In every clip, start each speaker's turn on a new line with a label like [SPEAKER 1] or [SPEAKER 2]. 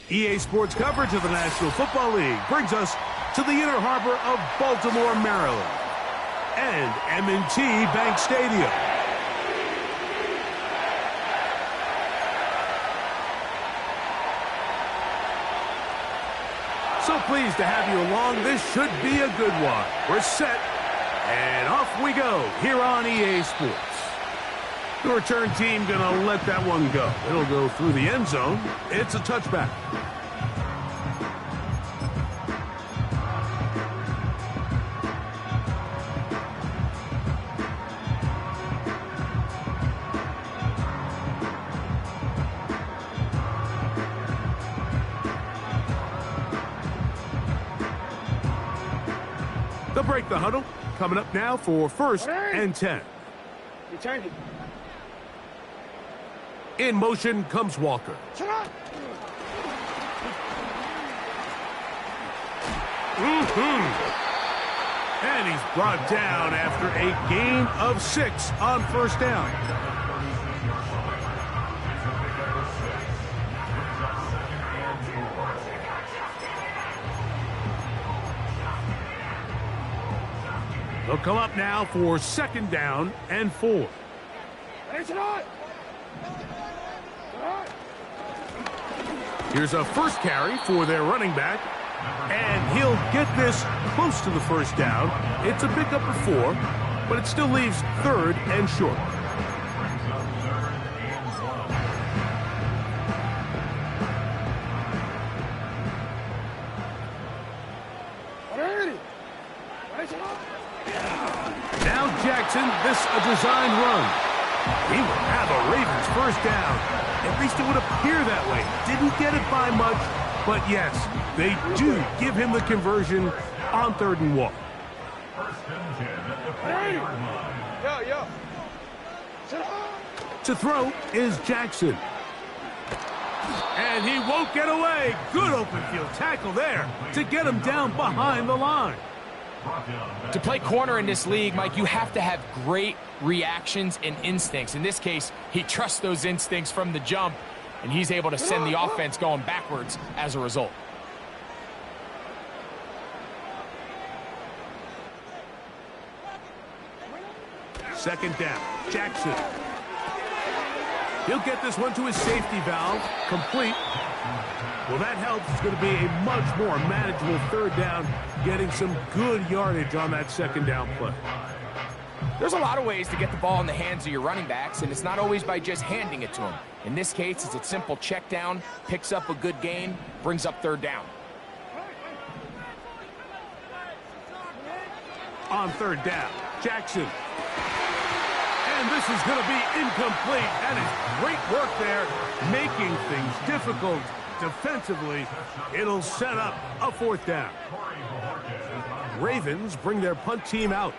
[SPEAKER 1] EA Sports coverage of the National Football League brings us to the Inner Harbor of Baltimore, Maryland, and M&T Bank Stadium. So pleased to have you along. This should be a good one. We're set, and off we go here on EA Sports. The return team going to let that one go. It'll go through the end zone. It's a touchback. They'll break the huddle. Coming up now for 1st and 10.
[SPEAKER 2] Returning.
[SPEAKER 1] In motion comes Walker. And he's brought down after a gain of 6 on 1st down. They'll come up now for 2nd down and 4. Here's a first carry for their running back, and he'll get this close to the 1st down. It's a pickup of 4, but it still leaves 3rd and short. Now Jackson, this a design run. He will have a Ravens 1st down. At least it would appear that way. Didn't get it by much, but yes, they do give him the conversion on 3rd and 1. To throw is Jackson. And he won't get away. Good open field tackle there to get him down behind the line.
[SPEAKER 3] To play corner in this league, Mike, you have to have great reactions and instincts. In this case, he trusts those instincts from the jump, and he's able to send the offense going backwards as a result.
[SPEAKER 1] Second down, Jackson. He'll get this one to his safety valve, complete. Well, that helps. It's going to be a much more manageable 3rd down, getting some good yardage on that 2nd down play.
[SPEAKER 3] There's a lot of ways to get the ball in the hands of your running backs, and it's not always by just handing it to them. In this case, it's a simple check down, picks up a good gain, brings up 3rd down.
[SPEAKER 1] On 3rd down, Jackson. And this is going to be incomplete. That is great work there, making things difficult defensively. It'll set up a 4th down. Ravens bring their punt team out.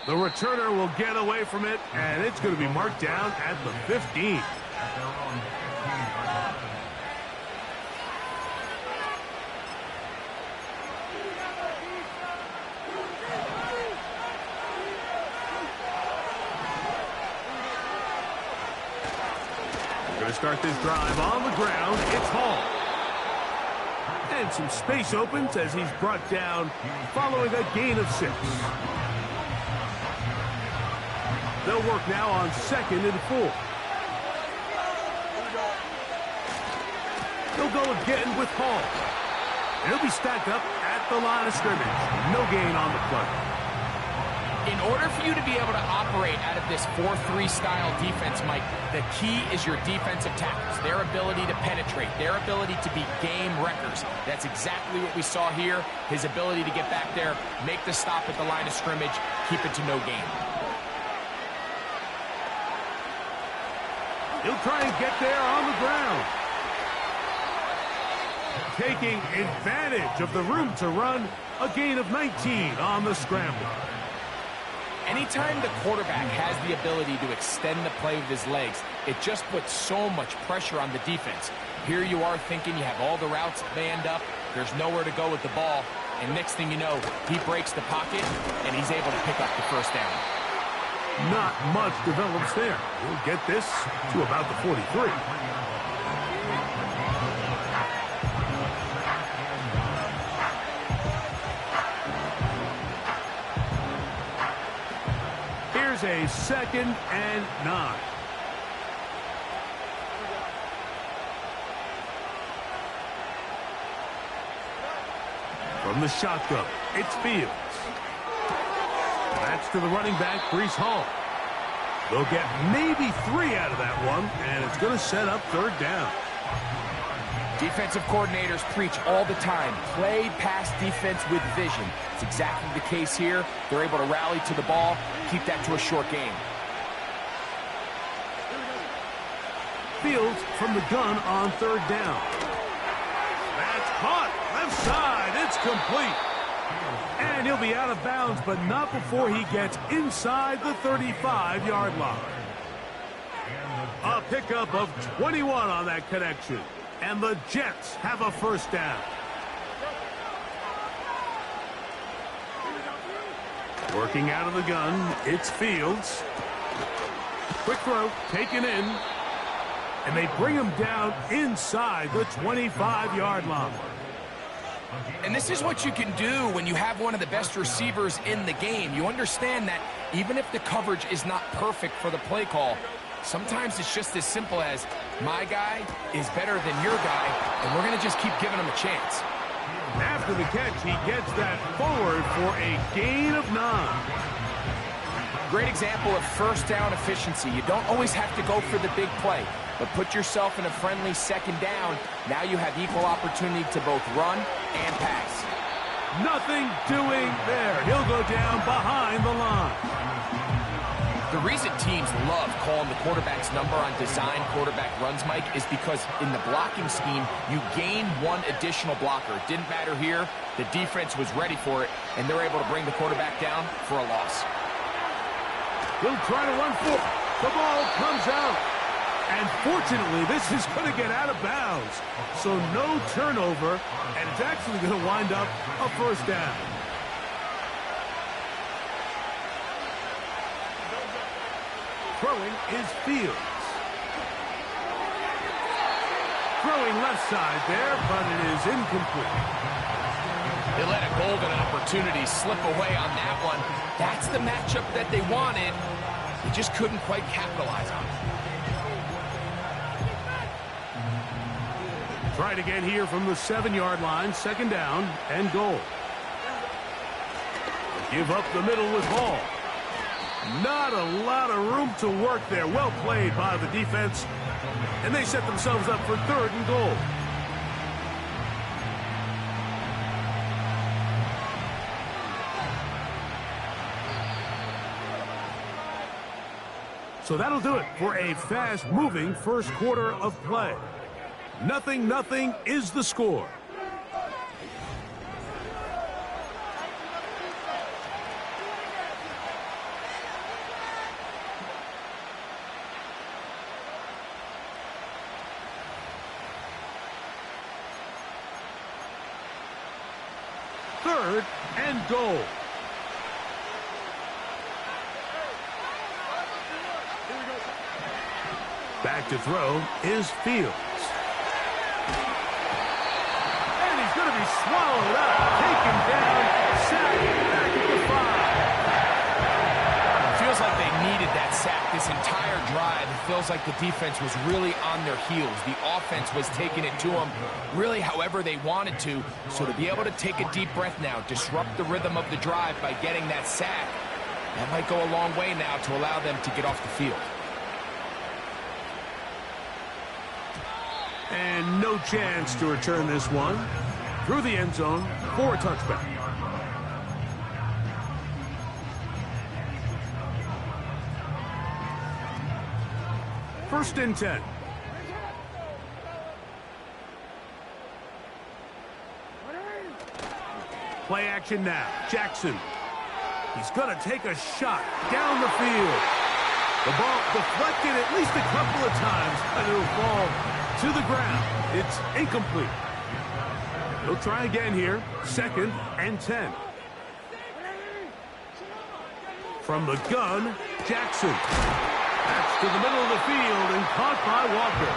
[SPEAKER 1] The returner will get away from it, and it's going to be marked down at the 15. Going to start this drive on the ground. It's Hall. And some space opens as he's brought down following a gain of 6. They'll work now on 2nd and 4. They'll go again with Hall. And he'll be stacked up at the line of scrimmage. No gain on the play.
[SPEAKER 3] In order for you to be able to operate out of this 4-3 style defense, Mike, the key is your defensive tackles, their ability to penetrate, their ability to be game wreckers. That's exactly what we saw here, his ability to get back there, make the stop at the line of scrimmage, keep it to no gain.
[SPEAKER 1] He'll try and get there on the ground. Taking advantage of the room to run, a gain of 19 on the scramble.
[SPEAKER 3] Anytime the quarterback has the ability to extend the play with his legs, it just puts so much pressure on the defense. Here you are thinking you have all the routes manned up, there's nowhere to go with the ball, and next thing you know, he breaks the pocket, and he's able to pick up the 1st down.
[SPEAKER 1] Not much develops there. We'll get this to about the 43. Here's a 2nd and 9. From the shotgun, it's Fields. That's to the running back, Breece Hall. They'll get maybe 3 out of that one, and it's going to set up 3rd down.
[SPEAKER 3] Defensive coordinators preach all the time, play pass defense with vision. It's exactly the case here. They're able to rally to the ball, keep that to a short game.
[SPEAKER 1] Fields from the gun on 3rd down. That's caught. Left side. It's complete. And he'll be out of bounds, but not before he gets inside the 35-yard line. A pickup of 21 on that connection. And the Jets have a 1st down. Working out of the gun, it's Fields. Quick throw, taken in. And they bring him down inside the 25-yard line.
[SPEAKER 3] And this is what you can do when you have one of the best receivers in the game. You understand that even if the coverage is not perfect for the play call, sometimes it's just as simple as my guy is better than your guy, and we're going to just keep giving him a chance.
[SPEAKER 1] After the catch, he gets that forward for a gain of 9.
[SPEAKER 3] Great example of 1st down efficiency. You don't always have to go for the big play, but put yourself in a friendly 2nd down. Now you have equal opportunity to both run and pass.
[SPEAKER 1] Nothing doing there. He'll go down behind the line.
[SPEAKER 3] The reason teams love calling the quarterback's number on design quarterback runs, Mike, is because in the blocking scheme, you gain 1 additional blocker. It didn't matter here. The defense was ready for it, and they're able to bring the quarterback down for a loss.
[SPEAKER 1] He'll try to run for it. The ball comes out. And fortunately, this is going to get out of bounds. So no turnover, and it's actually going to wind up a 1st down. Throwing is Fields. Throwing left side there, but it is incomplete.
[SPEAKER 3] They let a golden opportunity slip away on that one. That's the matchup that they wanted. They just couldn't quite capitalize on it.
[SPEAKER 1] Try to get here from the 7-yard line, 2nd down and goal. Give up the middle with Hall. Not a lot of room to work there. Well played by the defense. And they set themselves up for 3rd and goal. So that'll do it for a fast-moving 1st quarter of play. 0-0 is the score. Third and goal. Back to throw is Fields. And he's going to be swallowed up, taken down, sacked back at the 5.
[SPEAKER 3] Feels like they needed that sack this entire drive. It feels like the defense was really on their heels. The offense was taking it to them really however they wanted to. So to be able to take a deep breath now, disrupt the rhythm of the drive by getting that sack, that might go a long way now to allow them to get off the field.
[SPEAKER 1] And no chance to return this one through the end zone for a touchback. First and 10. Play action now. Jackson. He's going to take a shot down the field. The ball deflected at least a couple of times, and it'll fall to the ground. It's incomplete. He'll try again here. 2nd and 10. From the gun, Jackson. That's to the middle of the field and caught by Walker.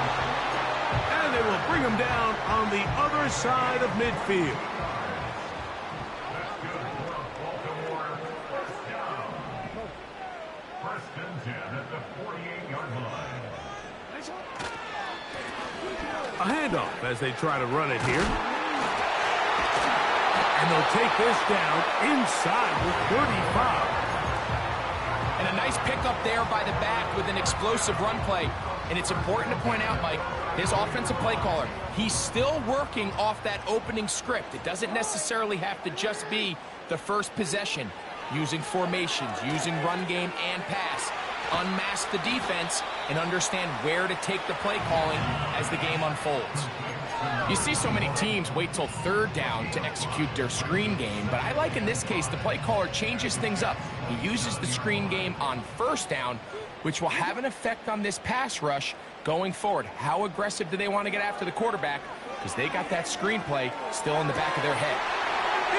[SPEAKER 1] And they will bring him down on the other side of midfield. A handoff as they try to run it here. And they'll take this down inside the 35.
[SPEAKER 3] And a nice pickup there by the back with an explosive run play. And it's important to point out, Mike, his offensive play caller, he's still working off that opening script. It doesn't necessarily have to just be the first possession. Using formations, using run game and pass. Unmask the defense and understand where to take the play calling as the game unfolds. You see so many teams wait till third down to execute their screen game, but I like in this case the play caller changes things up. He uses the screen game on first down, which will have an effect on this pass rush going forward. How aggressive do they want to get after the quarterback? Because they got that screen play still in the back of their head.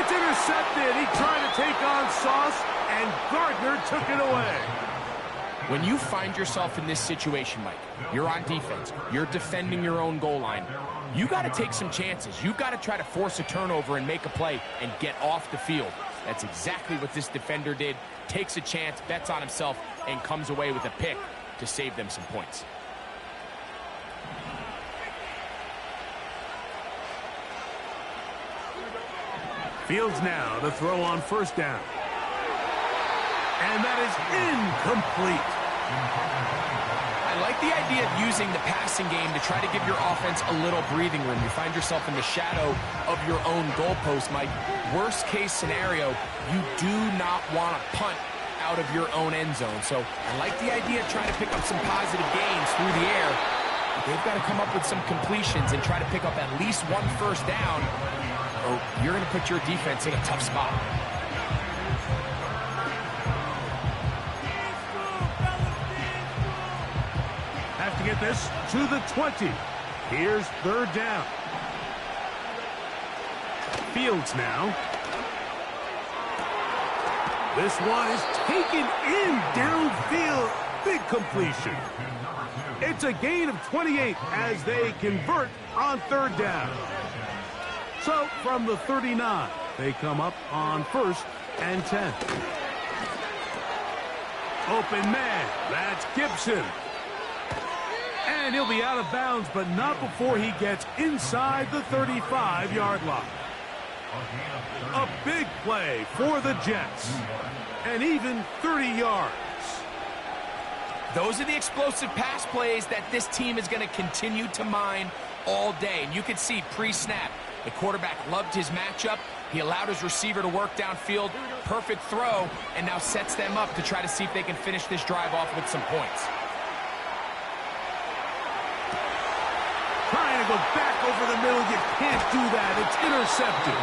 [SPEAKER 1] It's intercepted. He tried to take on Sauce, and Gardner took it away.
[SPEAKER 3] When you find yourself in this situation, Mike, you're on defense, you're defending your own goal line, you got to take some chances. You got to try to force a turnover and make a play and get off the field. That's exactly what this defender did. Takes a chance, bets on himself, and comes away with a pick to save them some points.
[SPEAKER 1] Fields now to throw on first down. And that is incomplete.
[SPEAKER 3] I like the idea of using the passing game to try to give your offense a little breathing room. You find yourself in the shadow of your own goalpost, Mike. Worst case scenario, you do not want to punt out of your own end zone. So I like the idea of trying to pick up some positive gains through the air. But they've got to come up with some completions and try to pick up at least one first down, or you're going to put your defense in a tough spot.
[SPEAKER 1] Have to get this to the 20. Here's third down. Fields now. This one is taken in downfield. Big completion. It's a gain of 28 as they convert on third down. So from the 39, they come up on first and 10. Open man. That's Gibson. And he'll be out of bounds, but not before he gets inside the 35-yard line. A big play for the Jets. And even 30 yards.
[SPEAKER 3] Those are the explosive pass plays that this team is going to continue to mine all day. And you can see pre-snap, the quarterback loved his matchup. He allowed his receiver to work downfield. Perfect throw, and now sets them up to try to see if they can finish this drive off with some points.
[SPEAKER 1] Trying to go back over the middle. You can't do that. It's intercepted.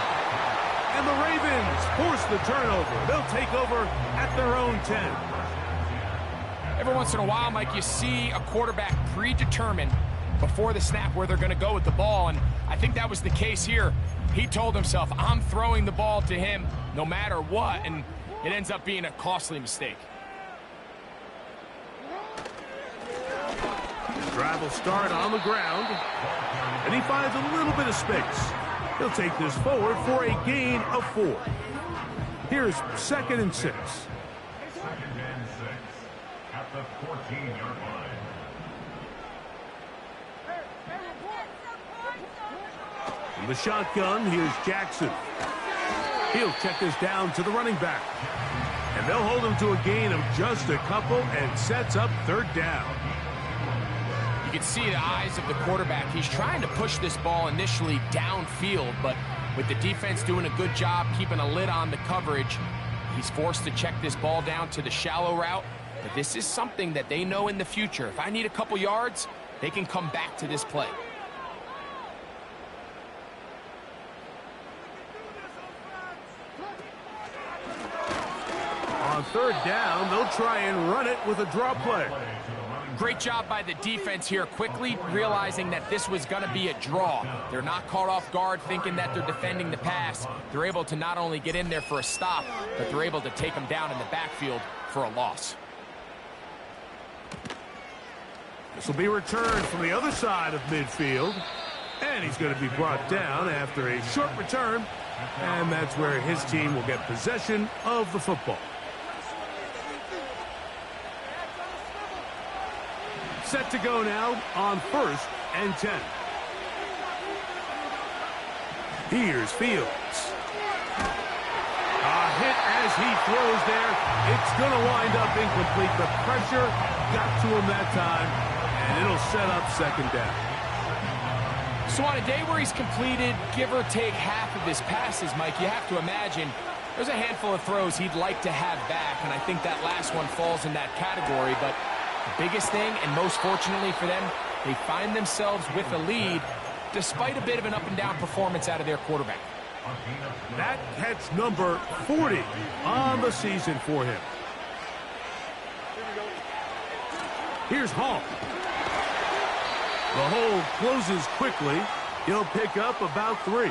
[SPEAKER 1] And the Ravens force the turnover. They'll take over at their own 10.
[SPEAKER 3] Every once in a while, Mike, you see a quarterback predetermined before the snap where they're going to go with the ball, and I think that was the case here. He told himself, I'm throwing the ball to him no matter what, and it ends up being a costly mistake.
[SPEAKER 1] Drive will start on the ground, and he finds a little bit of space. He'll take this forward for a gain of 4. Here's 2nd and 6.
[SPEAKER 2] At the 14-yard line.
[SPEAKER 1] In the shotgun, here's Jackson. He'll check this down to the running back. And they'll hold him to a gain of just a couple and sets up third down.
[SPEAKER 3] You can see the eyes of the quarterback. He's trying to push this ball initially downfield, but with the defense doing a good job keeping a lid on the coverage, he's forced to check this ball down to the shallow route. But this is something that they know in the future. If I need a couple yards, they can come back to this play.
[SPEAKER 1] On third down, they'll try and run it with a draw play.
[SPEAKER 3] Great job by the defense here, quickly realizing that this was going to be a draw. They're not caught off guard thinking that they're defending the pass. They're able to not only get in there for a stop, but they're able to take them down in the backfield for a loss.
[SPEAKER 1] This will be returned from the other side of midfield. And he's going to be brought down after a short return. And that's where his team will get possession of the football. Set to go now on 1st and 10. Here's Fields. A hit as he throws there. It's going to wind up incomplete. The pressure got to him that time, and it'll set up 2nd down.
[SPEAKER 3] So on a day where he's completed, give or take half of his passes, Mike, you have to imagine there's a handful of throws he'd like to have back, and I think that last one falls in that category. But the biggest thing, and most fortunately for them, they find themselves with a lead despite a bit of an up-and-down performance out of their quarterback.
[SPEAKER 1] That catch number 40 on the season for him. Here's Hall. The hole closes quickly. He'll pick up about 3.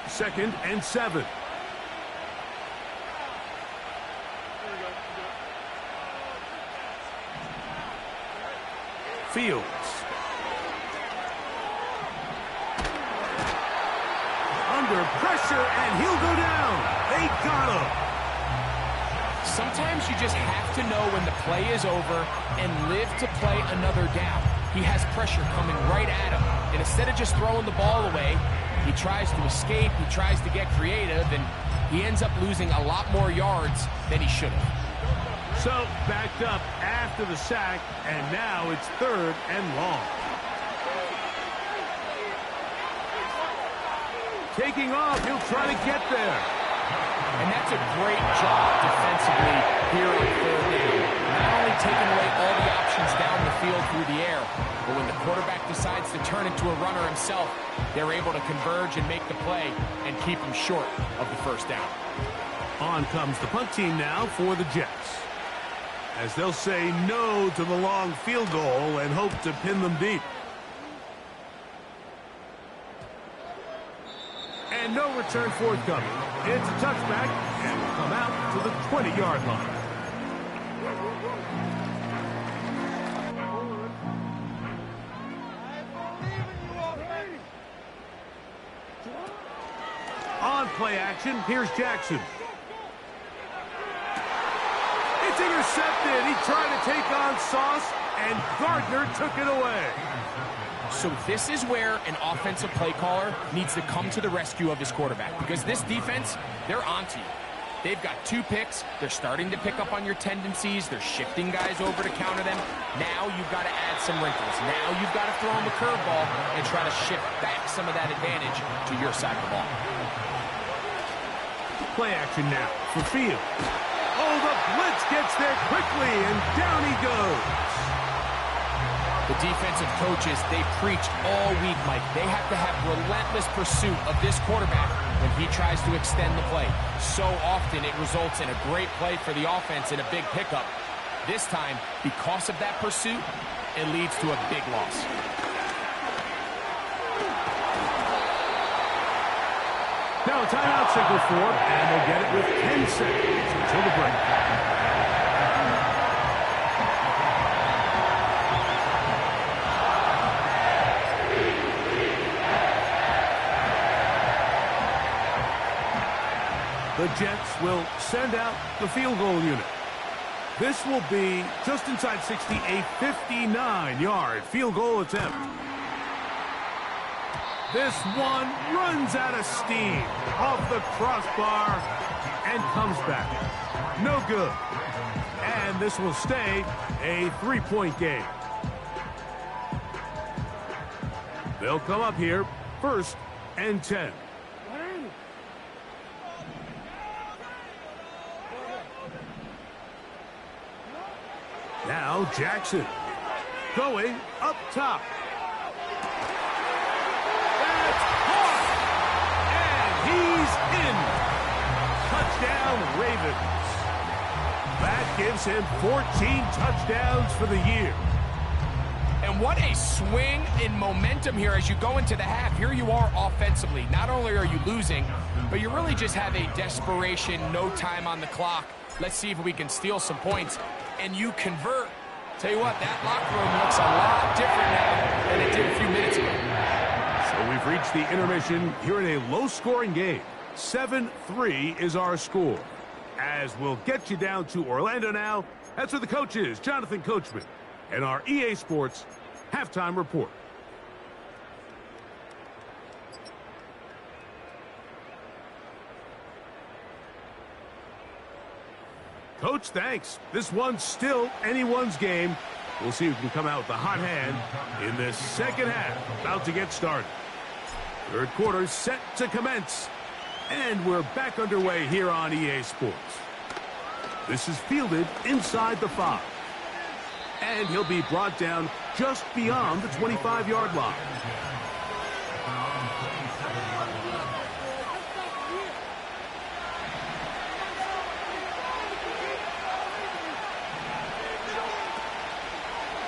[SPEAKER 1] Second and 7. Fields. Under pressure, and he'll go down. They got him.
[SPEAKER 3] Sometimes you just have to know when the play is over and live to play another down. He has pressure coming right at him, and instead of just throwing the ball away, he tries to escape, he tries to get creative, and he ends up losing a lot more yards than he should have.
[SPEAKER 1] So, backed up after the sack, and now it's 3rd and long. Taking off, he'll try to get there.
[SPEAKER 3] And that's a great job defensively here on 3rd down. Not only taking away all the options down the field through the air, but when the quarterback decides to turn into a runner himself, they're able to converge and make the play and keep him short of the 1st down.
[SPEAKER 1] On comes the punt team now for the Jets, as they'll say no to the long field goal and hope to pin them deep. And no return forthcoming. It's a touchback, and will come out to the 20-yard line. On play action, here's Jackson. It's intercepted. He tried to take on Sauce, and Gardner took it away.
[SPEAKER 3] So this is where an offensive play caller needs to come to the rescue of his quarterback, because this defense, they're onto you. They've got 2 picks. They're starting to pick up on your tendencies. They're shifting guys over to counter them. Now you've got to add some wrinkles. Now you've got to throw them a curveball and try to shift back some of that advantage to your side of the ball.
[SPEAKER 1] Play action now for Fields. Oh, the blitz gets there quickly, and down he goes.
[SPEAKER 3] The defensive coaches, they preached all week, Mike. They have to have relentless pursuit of this quarterback when he tries to extend the play. So often it results in a great play for the offense and a big pickup. This time, because of that pursuit, it leads to a big loss.
[SPEAKER 1] Now a timeout signal for, and they'll get it with 10 seconds until the break. The Jets will send out the field goal unit. This will be just inside 60, a 59-yard field goal attempt. This one runs out of steam off the crossbar and comes back. No good. And this will stay a 3-point game. They'll come up here 1st and 10. Now Jackson going up top. That's caught! And he's in. Touchdown, Ravens. That gives him 14 touchdowns for the year.
[SPEAKER 3] And And what a swing in momentum here as you go into the half. Here you are offensively. Not only are you losing, but you really just have a desperation, no time on the clock. Let's see if we can steal some points. And you convert. Tell you what, that locker room looks a lot different now than it did a few minutes ago.
[SPEAKER 1] So we've reached the intermission here in a low-scoring game. 7-3 is our score. As we'll get you down to Orlando now, that's where the coach is, Jonathan Coachman, and our EA Sports halftime report. Coach, thanks. This one's still anyone's game. We'll see who can come out with the hot hand in this second half. About to get started. Third quarter set to commence. And we're back underway here on EA Sports. This is fielded inside the 5. And he'll be brought down just beyond the 25-yard line.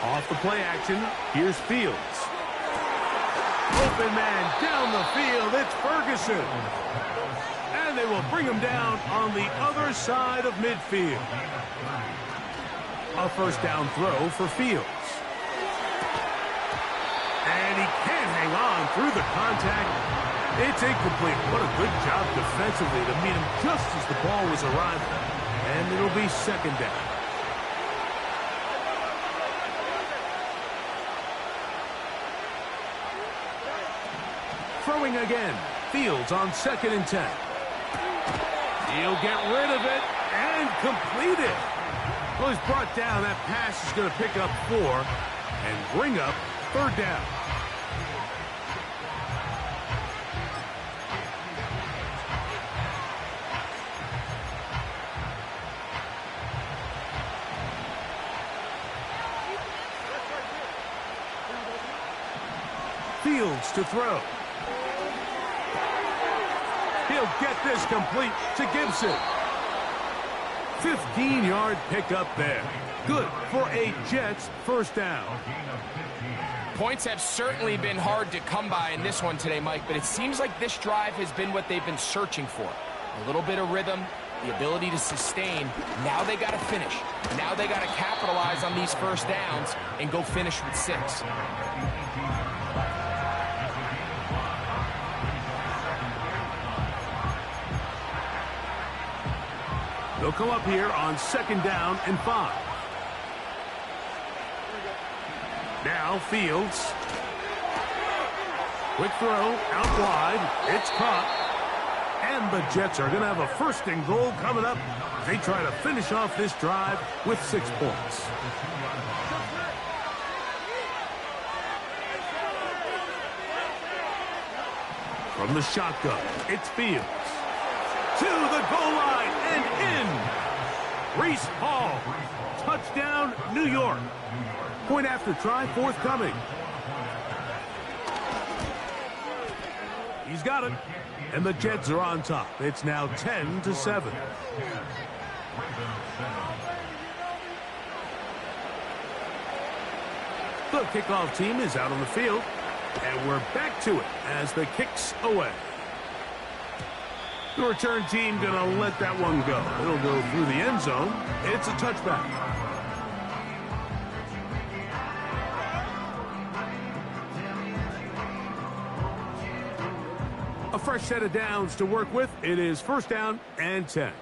[SPEAKER 1] Off the play action, here's Fields. Open man down the field, it's Ferguson. And they will bring him down on the other side of midfield. A first down throw for Fields. And he can't hang on through the contact. It's incomplete. What a good job defensively to meet him just as the ball was arriving. And it'll be second down. Throwing again. Fields on 2nd and 10. He'll get rid of it and complete it. Well, he's brought down. That pass is going to pick up 4 and bring up 3rd down. Fields to throw. He'll get this complete to Gibson. 15-yard pickup there. Good for a Jets first down.
[SPEAKER 3] Points have certainly been hard to come by in this one today, Mike, but it seems like this drive has been what they've been searching for. A little bit of rhythm, the ability to sustain. Now they got to finish. Now they got to capitalize on these first downs and go finish with 6.
[SPEAKER 1] They'll come up here on 2nd down and 5. Now Fields. Quick throw out wide. It's caught. And the Jets are going to have a 1st and goal coming up. They try to finish off this drive with 6 points. From the shotgun, it's Fields. To the goal line and in. Reese Hall. Touchdown, New York. Point after try forthcoming. He's got it. And the Jets are on top. It's now 10-7. The kickoff team is out on the field. And we're back to it as the kick's away. The return team going to let that one go. It'll go through the end zone. It's a touchback. A fresh set of downs to work with. It is 1st down and 10.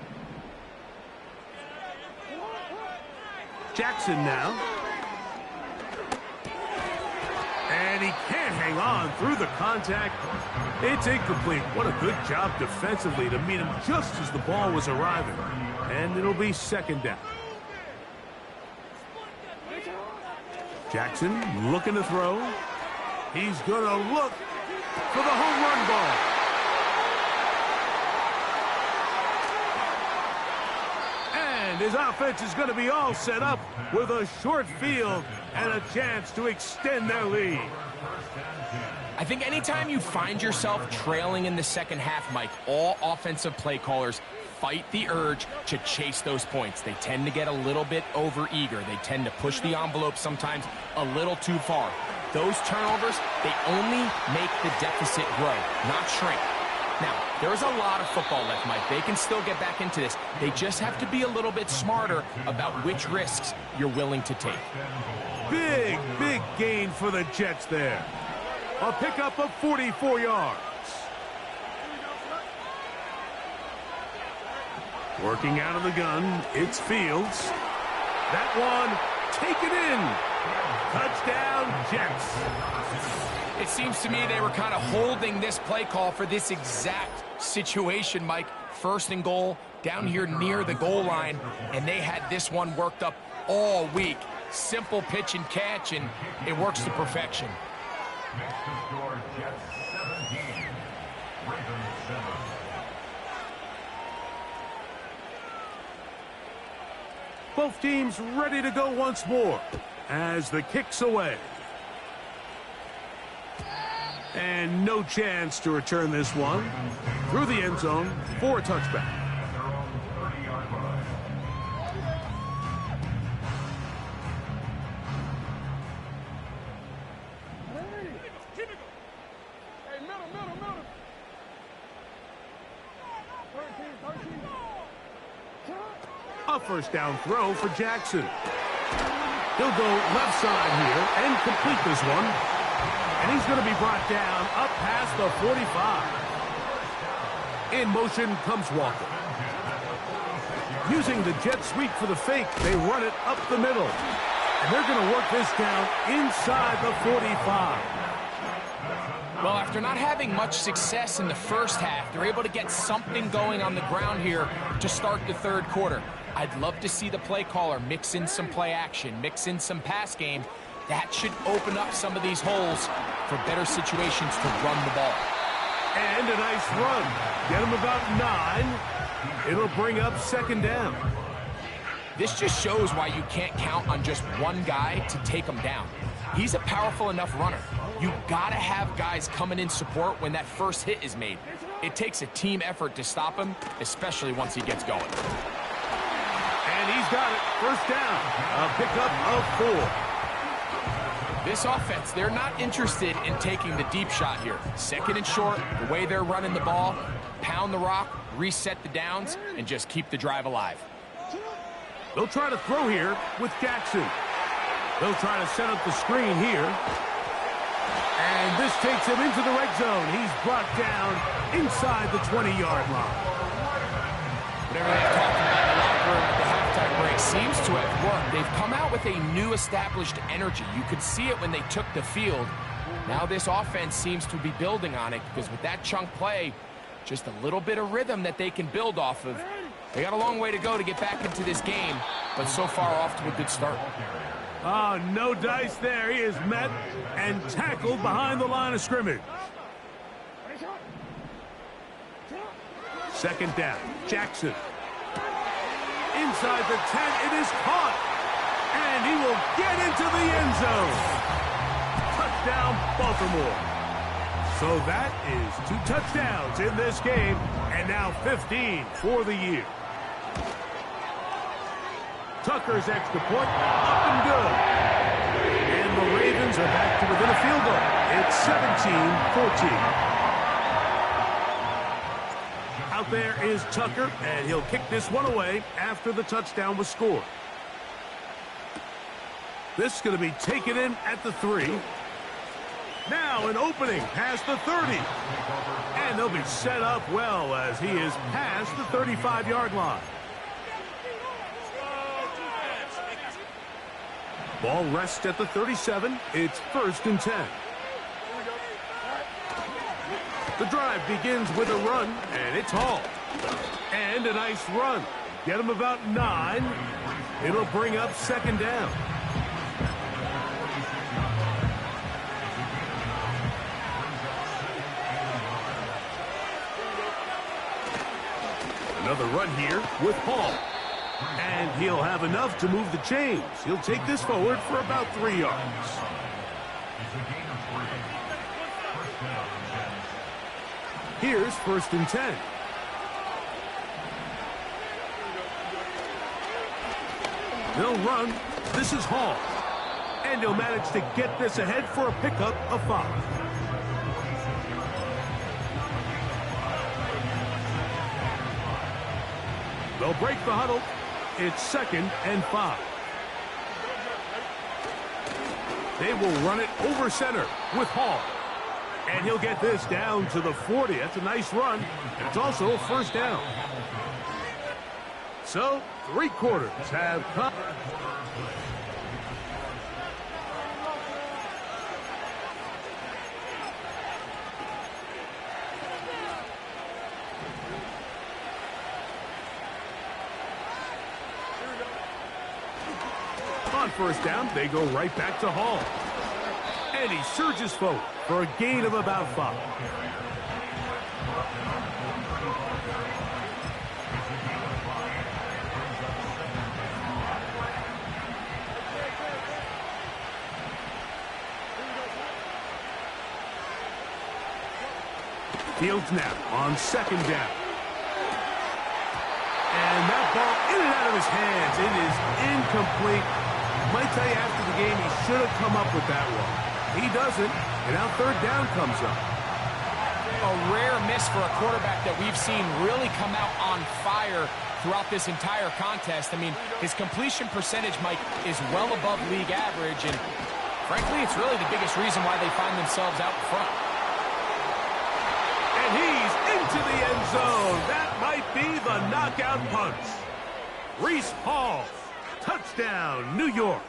[SPEAKER 1] Jackson now. And he can't hang on through the contact. It's incomplete. What a good job defensively to meet him just as the ball was arriving. And it'll be 2nd down. Jackson looking to throw. He's going to look for the home run ball. And his offense is going to be all set up with a short field and a chance to extend their lead.
[SPEAKER 3] I think anytime you find yourself trailing in the second half, Mike, all offensive play callers fight the urge to chase those points. They tend to get a little bit over-eager. They tend to push the envelope sometimes a little too far. Those turnovers, they only make the deficit grow, not shrink. Now, there is a lot of football left, Mike. They can still get back into this. They just have to be a little bit smarter about which risks you're willing to take.
[SPEAKER 1] Big, big gain for the Jets there. A pickup of 44 yards. Working out of the gun, it's Fields. That one, taken in. Touchdown, Jets.
[SPEAKER 3] It seems to me they were kind of holding this play call for this exact situation, Mike. First and goal, down here near the goal line, and they had this one worked up all week. Simple pitch and catch, and it works to perfection.
[SPEAKER 2] Next to score, Jets 17, Ravens 7.
[SPEAKER 1] Both teams ready to go once more as the kick's away. And no chance to return this one through the end zone for a touchback. A first down throw for Jackson. He'll go left side here and complete this one. And he's going to be brought down up past the 45. In motion comes Walker. Using the jet sweep for the fake, they run it up the middle. And they're going to work this down inside the 45.
[SPEAKER 3] Well, after not having much success in the first half, they're able to get something going on the ground here to start the third quarter. I'd love to see the play caller mix in some play action, mix in some pass game. That should open up some of these holes for better situations to run the ball.
[SPEAKER 1] And a nice run. Get him about 9. It'll bring up second down.
[SPEAKER 3] This just shows why you can't count on just one guy to take him down. He's a powerful enough runner. You gotta have guys coming in support when that first hit is made. It takes a team effort to stop him, especially once he gets going.
[SPEAKER 1] And he's got it. First down. A pickup of 4.
[SPEAKER 3] This offense, they're not interested in taking the deep shot here. Second and short, the way they're running the ball, pound the rock, reset the downs, and just keep the drive alive.
[SPEAKER 1] They'll try to throw here with Jackson. They'll try to set up the screen here. And this takes him into the red zone. He's brought down inside the 20-yard line.
[SPEAKER 3] Whatever they've talked about in the locker room at the halftime break seems to have worked. They've come out with a new established energy. You could see it when they took the field. Now this offense seems to be building on it because with that chunk play, just a little bit of rhythm that they can build off of. They got a long way to go to get back into this game, but so far off to a good start.
[SPEAKER 1] Oh, no dice there. He is met and tackled behind the line of scrimmage. Second down, Jackson. Inside the 10, it is caught. And he will get into the end zone. Touchdown, Baltimore. So that is 2 touchdowns in this game, and now 15 for the year. Tucker's extra point, up and good. And the Ravens are back to within a field goal. It's 17-14. Out there is Tucker, and he'll kick this one away after the touchdown was scored. This is going to be taken in at the 3. Now an opening past the 30. And they'll be set up well as he is past the 35-yard line. Ball rests at the 37. It's 1st and 10. The drive begins with a run, and it's hauled. And a nice run. Get him about 9. It'll bring up second down. Another run here with Paul. And he'll have enough to move the chains. He'll take this forward for about 3 yards. Here's 1st and 10. They'll run. This is Hall. And he'll manage to get this ahead for a pickup of 5. They'll break the huddle. It's 2nd and 5. They will run it over center with Hall. And he'll get this down to the 40. That's a nice run. And it's also a first down. So, 3 quarters have come. On first down, they go right back to Hall. And he surges forward for a gain of about 5. Fields now on 2nd down. And that ball in and out of his hands. It is incomplete. Might tell you after the game he should have come up with that one. He doesn't, and now 3rd down comes up.
[SPEAKER 3] A rare miss for a quarterback that we've seen really come out on fire throughout this entire contest. I mean, his completion percentage, Mike, is well above league average, and frankly, it's really the biggest reason why they find themselves out front.
[SPEAKER 1] And he's into the end zone. That might be the knockout punch. Reese Hall, touchdown, New York.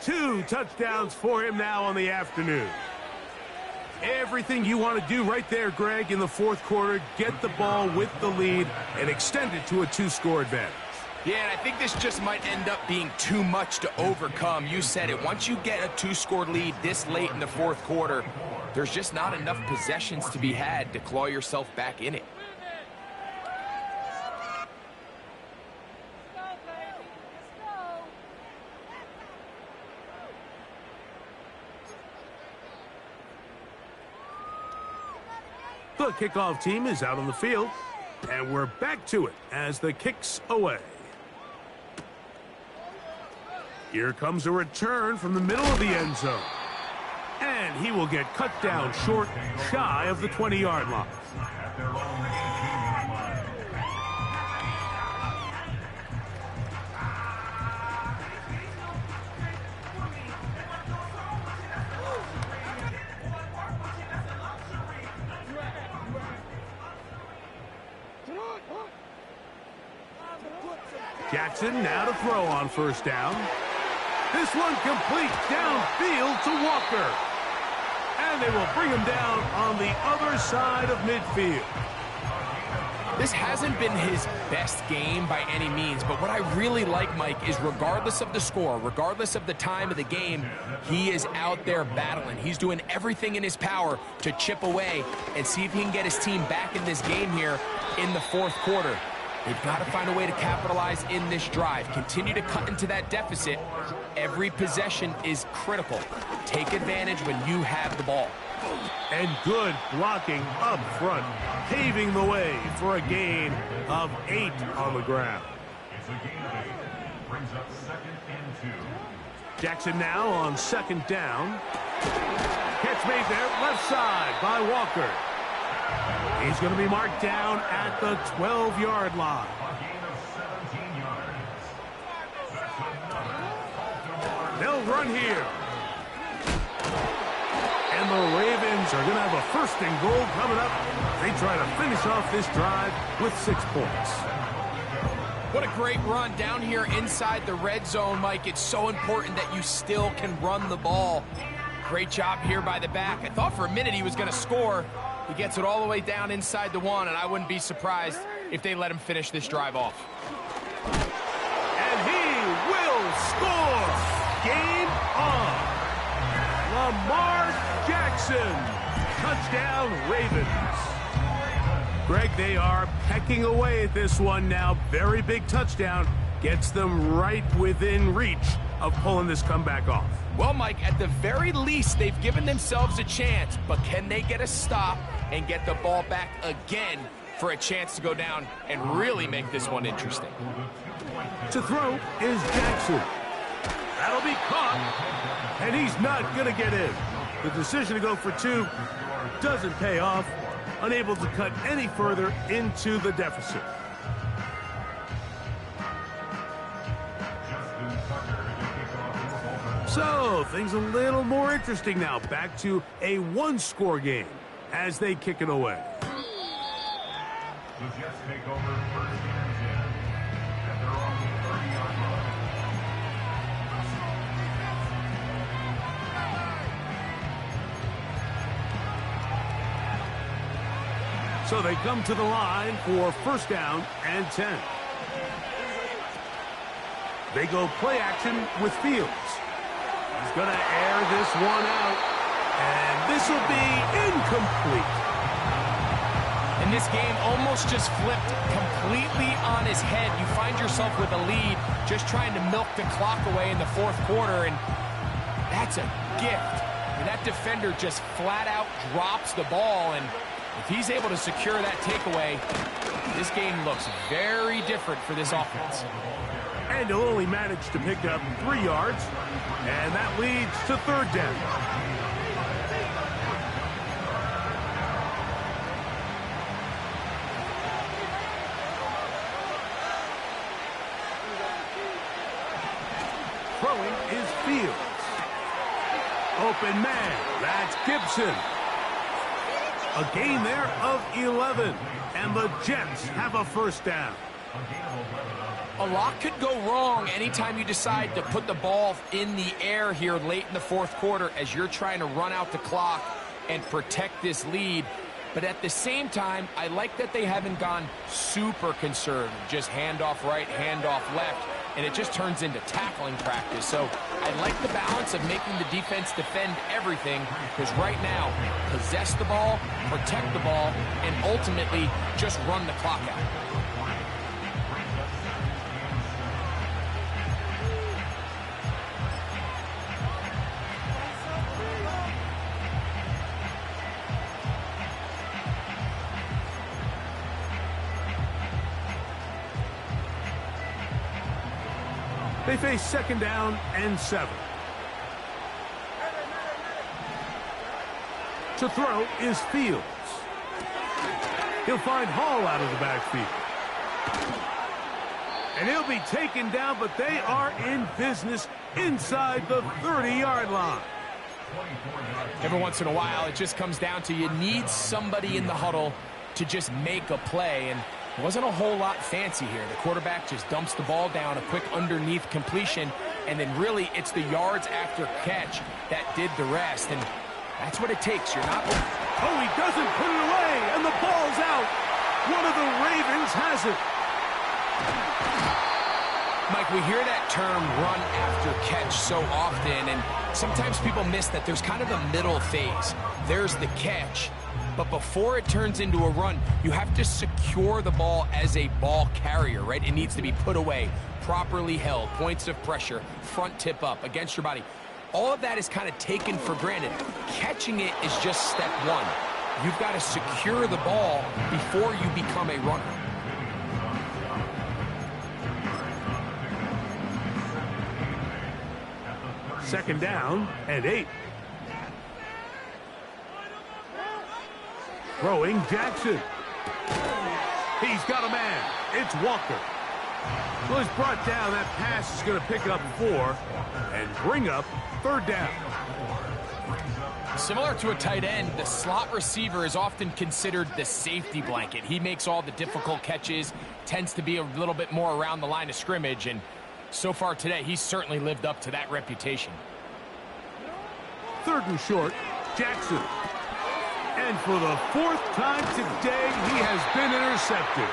[SPEAKER 1] 2 touchdowns for him now on the afternoon. Everything you want to do right there, Greg, in the 4th quarter. Get the ball with the lead and extend it to a 2-score advantage.
[SPEAKER 3] Yeah, and I think this just might end up being too much to overcome. You said it. Once you get a 2-score lead this late in the 4th quarter, there's just not enough possessions to be had to claw yourself back in it.
[SPEAKER 1] The kickoff team is out on the field, and we're back to it as the kick's away. Here comes a return from the middle of the end zone. And he will get cut down short, shy of the 20-yard line. Jackson now to throw on first down. This one complete downfield to Walker. And they will bring him down on the other side of midfield.
[SPEAKER 3] This hasn't been his best game by any means, but what I really like, Mike, is regardless of the score, regardless of the time of the game, he is out there battling. He's doing everything in his power to chip away and see if he can get his team back in this game here in the 4th quarter. They've got to find a way to capitalize in this drive. Continue to cut into that deficit. Every possession is critical. Take advantage when you have the ball.
[SPEAKER 1] And good blocking up front, paving the way for a gain of 8 on the ground.
[SPEAKER 2] It's a gain of 8. Brings up 2nd and 2.
[SPEAKER 1] Jackson now on 2nd down. Catch made there, left side by Walker. He's going to be marked down at the 12-yard line.
[SPEAKER 2] A gain of 17 yards. That's another.
[SPEAKER 1] They'll run here. And the Ravens are going to have a 1st and goal coming up. They try to finish off this drive with 6 points.
[SPEAKER 3] What a great run down here inside the red zone, Mike. It's so important that you still can run the ball. Great job here by the back. I thought for a minute he was going to score. He gets it all the way down inside the 1, and I wouldn't be surprised if they let him finish this drive off.
[SPEAKER 1] And he will score. Game on. Lamar Jackson. Touchdown, Ravens. Greg, they are pecking away at this one now. Very big touchdown. Gets them right within reach of pulling this comeback off.
[SPEAKER 3] Well, Mike, at the very least, they've given themselves a chance, but can they get a stop and get the ball back again for a chance to go down and really make this one interesting.
[SPEAKER 1] To throw is Jackson. That'll be caught, and he's not going to get in. The decision to go for 2 doesn't pay off, unable to cut any further into the deficit. So, things a little more interesting now. Back to a 1-score game as they kick it away.
[SPEAKER 2] The Jets take over first and 10 at their own 30-yard line.
[SPEAKER 1] So they come to the line for first down and 10. They go play action with Fields. He's going to air this one out, and this will be incomplete.
[SPEAKER 3] And this game almost just flipped completely on his head. You find yourself with a lead, just trying to milk the clock away in the fourth quarter, and that's a gift. And that defender just flat out drops the ball, and if he's able to secure that takeaway, this game looks very different for this offense.
[SPEAKER 1] And he'll only manage to pick up 3 yards, and that leads to third down. Throwing is Fields. Open man, that's Gibson. A gain there of 11, and the Jets have a first down.
[SPEAKER 3] A lot could go wrong anytime you decide to put the ball in the air here late in the fourth quarter as you're trying to run out the clock and protect this lead. But at the same time, I like that they haven't gone super conservative, just handoff right, handoff left, and it just turns into tackling practice. So I like the balance of making the defense defend everything, because right now, possess the ball, protect the ball, and ultimately just run the clock out.
[SPEAKER 1] They face second down and 7. To throw is Fields. He'll find Hall out of the backfield. And he'll be taken down, but they are in business inside the 30-yard line.
[SPEAKER 3] Every once in a while, it just comes down to you need somebody in the huddle to just make a play, and it wasn't a whole lot fancy here. The quarterback just dumps the ball down, a quick underneath completion, and then really it's the yards after catch that did the rest, and that's what it takes. You're not...
[SPEAKER 1] Oh, he doesn't put it away, and the ball's out. One of the Ravens has it.
[SPEAKER 3] Mike, we hear that term run after catch so often, and sometimes people miss that there's kind of a middle phase. There's the catch, but before it turns into a run, you have to secure the ball as a ball carrier, right? It needs to be put away, properly held, points of pressure, front tip up against your body. All of that is kind of taken for granted. Catching it is just step one. You've got to secure the ball before you become a runner.
[SPEAKER 1] Second down and 8. Throwing Jackson. He's got a man. It's Walker. Well, he's brought down. That pass is going to pick up 4 and bring up third down.
[SPEAKER 3] Similar to a tight end, the slot receiver is often considered the safety blanket. He makes all the difficult catches, tends to be a little bit more around the line of scrimmage, and so far today, he's certainly lived up to that reputation.
[SPEAKER 1] Third and short, Jackson. And for the 4th time today, he has been intercepted.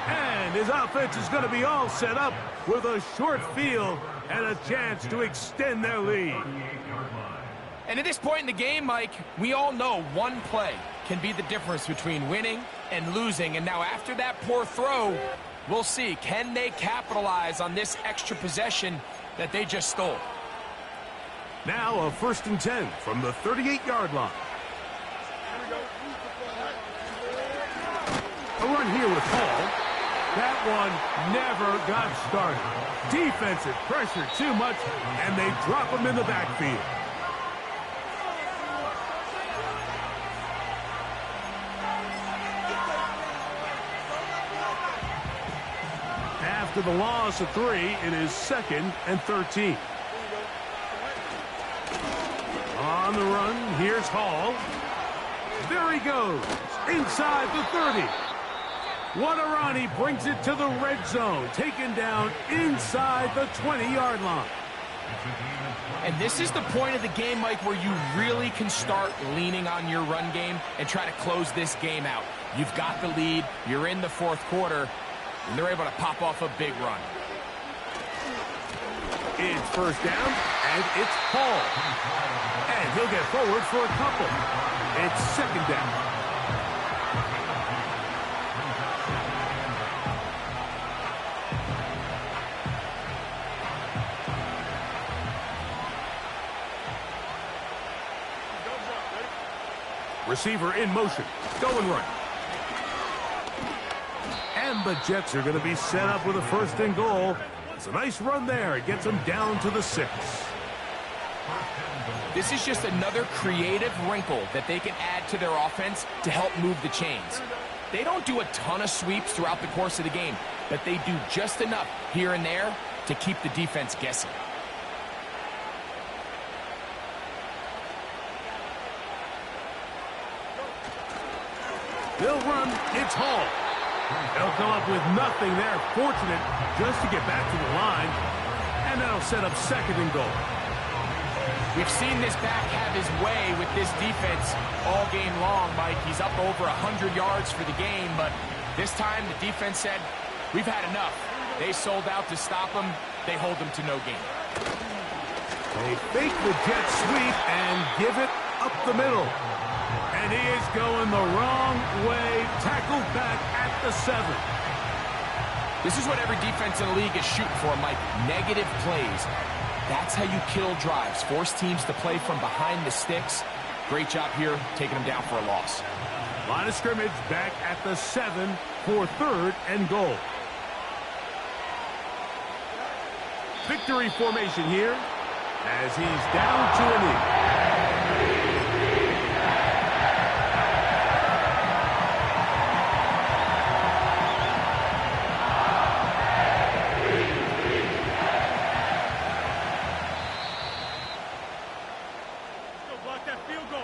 [SPEAKER 1] And his offense is going to be all set up with a short field and a chance to extend their lead.
[SPEAKER 3] And at this point in the game, Mike, we all know one play can be the difference between winning and losing. And now after that poor throw, we'll see, can they capitalize on this extra possession that they just stole?
[SPEAKER 1] Now a 1st and 10 from the 38-yard line. A run here with Hall. That one never got started. Defensive pressure too much, and they drop him in the backfield. After the loss of 3, it is 2nd and 13. On the run, here's Hall. There he goes, inside the 30. What a run, he brings it to the red zone, taken down inside the 20-yard line.
[SPEAKER 3] And this is the point of the game, Mike, where you really can start leaning on your run game and try to close this game out. You've got the lead, you're in the 4th quarter, and they're able to pop off a big run.
[SPEAKER 1] It's 1st down, and it's Hall. And he'll get forward for a couple. It's 2nd down. Receiver in motion. Go and run. And the Jets are going to be set up with a 1st and goal. It's a nice run there. It gets them down to the 6.
[SPEAKER 3] This is just another creative wrinkle that they can add to their offense to help move the chains. They don't do a ton of sweeps throughout the course of the game, but they do just enough here and there to keep the defense guessing.
[SPEAKER 1] They'll run. It's Hall. They'll come up with nothing there. Fortunate just to get back to the line. And that'll set up 2nd and goal.
[SPEAKER 3] We've seen this back have his way with this defense all game long, Mike. He's up over 100 yards for the game, but this time the defense said, we've had enough. They sold out to stop him. They hold him to no gain.
[SPEAKER 1] They fake the jet sweep and give it up the middle. And he is going the wrong way, tackled back at the 7.
[SPEAKER 3] This is what every defense in the league is shooting for, Mike. Negative plays. That's how you kill drives. Force teams to play from behind the sticks. Great job here, taking them down for a loss.
[SPEAKER 1] Line of scrimmage back at the 7 for 3rd and goal. Victory formation here as he's down to a knee.
[SPEAKER 2] Block that field goal.